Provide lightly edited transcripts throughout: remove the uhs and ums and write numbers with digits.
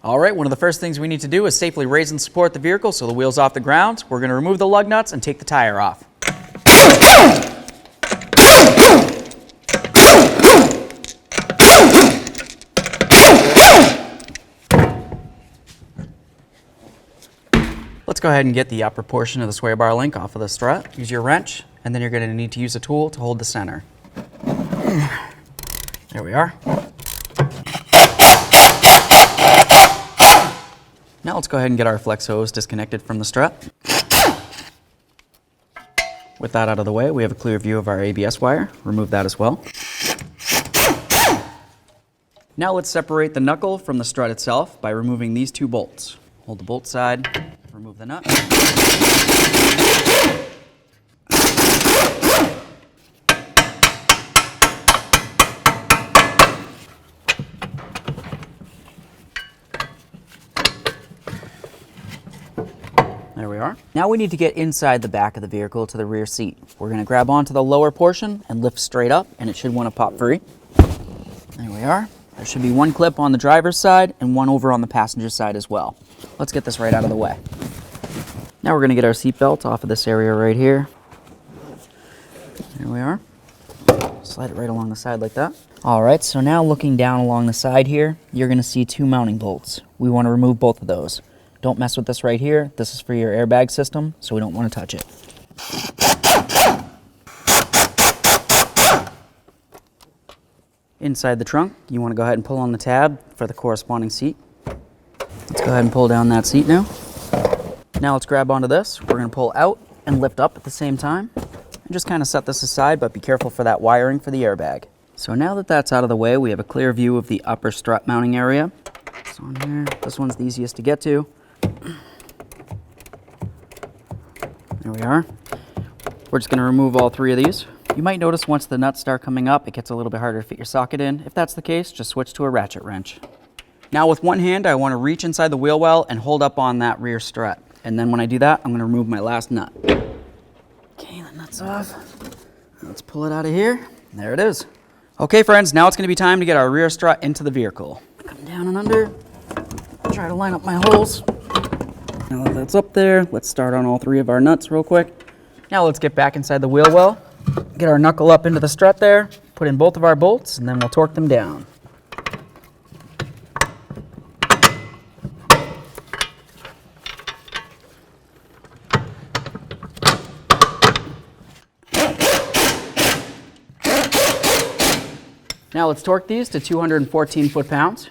All right, one of the first things we need to do is safely raise and support the vehicle so the wheel's off the ground. We're going to remove the lug nuts and take the tire off. Let's go ahead and get the upper portion of the sway bar link off of the strut. Use your wrench, and then you're going to need to use a tool to hold the center. There we are. Now let's go ahead and get our flex hose disconnected from the strut. With that out of the way, we have a clear view of our ABS wire. Remove that as well. Now let's separate the knuckle from the strut itself by removing these two bolts. Hold the bolt side, remove the nut. There we are. Now we need to get inside the back of the vehicle to the rear seat. We're going to grab onto the lower portion and lift straight up, and it should want to pop free. There we are. There should be one clip on the driver's side and one over on the passenger side as well. Let's get this right out of the way. Now we're going to get our seat belt off of this area right here. There we are. Slide it right along the side like that. All right, so now looking down along the side here, you're going to see two mounting bolts. We want to remove both of those. Don't mess with this right here. This is for your airbag system, so we don't want to touch it. Inside the trunk, you want to go ahead and pull on the tab for the corresponding seat. Let's go ahead and pull down that seat now. Now let's grab onto this. We're going to pull out and lift up at the same time. And just kind of set this aside, but be careful for that wiring for the airbag. So now that that's out of the way, we have a clear view of the upper strut mounting area. It's on here. This one's the easiest to get to. There we are. We're just going to remove all three of these. You might notice once the nuts start coming up, it gets a little bit harder to fit your socket in. If that's the case, just switch to a ratchet wrench. Now with one hand, I want to reach inside the wheel well and hold up on that rear strut. And then when I do that, I'm going to remove my last nut. Okay, the nut's off. Let's pull it out of here. There it is. Okay, friends, now it's going to be time to get our rear strut into the vehicle. Come down and under. Try to line up my holes. Now that that's up there, let's start on all three of our nuts real quick. Now let's get back inside the wheel well. Get our knuckle up into the strut there, put in both of our bolts, and then we'll torque them down. Now let's torque these to 214 foot-pounds.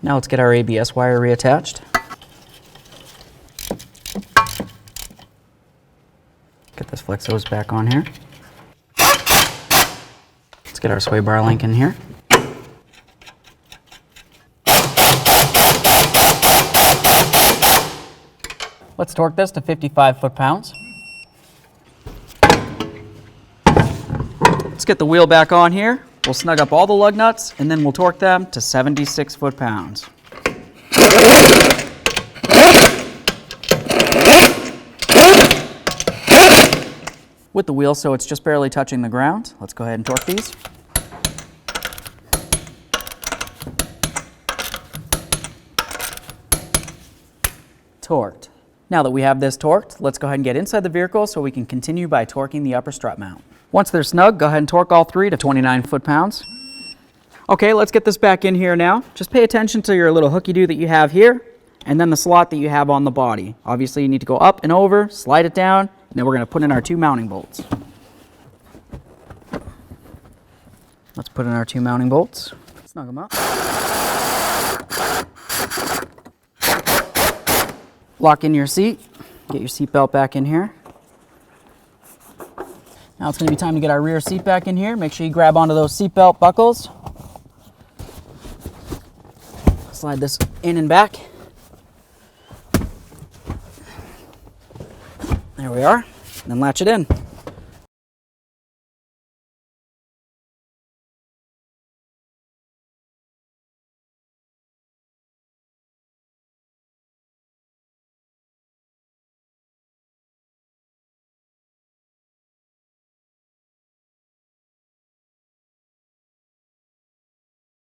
Now let's get our ABS wire reattached. Get this flex hose back on here. Let's get our sway bar link in here. Let's torque this to 55 foot-pounds. Let's get the wheel back on here. We'll snug up all the lug nuts, and then we'll torque them to 76 foot-pounds. With the wheel so it's just barely touching the ground, let's go ahead and torque these. Torqued. Now that we have this torqued, let's go ahead and get inside the vehicle so we can continue by torquing the upper strut mount. Once they're snug, go ahead and torque all three to 29 foot-pounds. Okay, let's get this back in here now. Just pay attention to your little hooky-doo that you have here, and then the slot that you have on the body. Obviously, you need to go up and over, slide it down, and then we're going to put in our two mounting bolts. Let's put in our two mounting bolts. Snug them up. Lock in your seat. Get your seat belt back in here. Now it's going to be time to get our rear seat back in here. Make sure you grab onto those seat belt buckles. Slide this in and back. There we are. And then latch it in.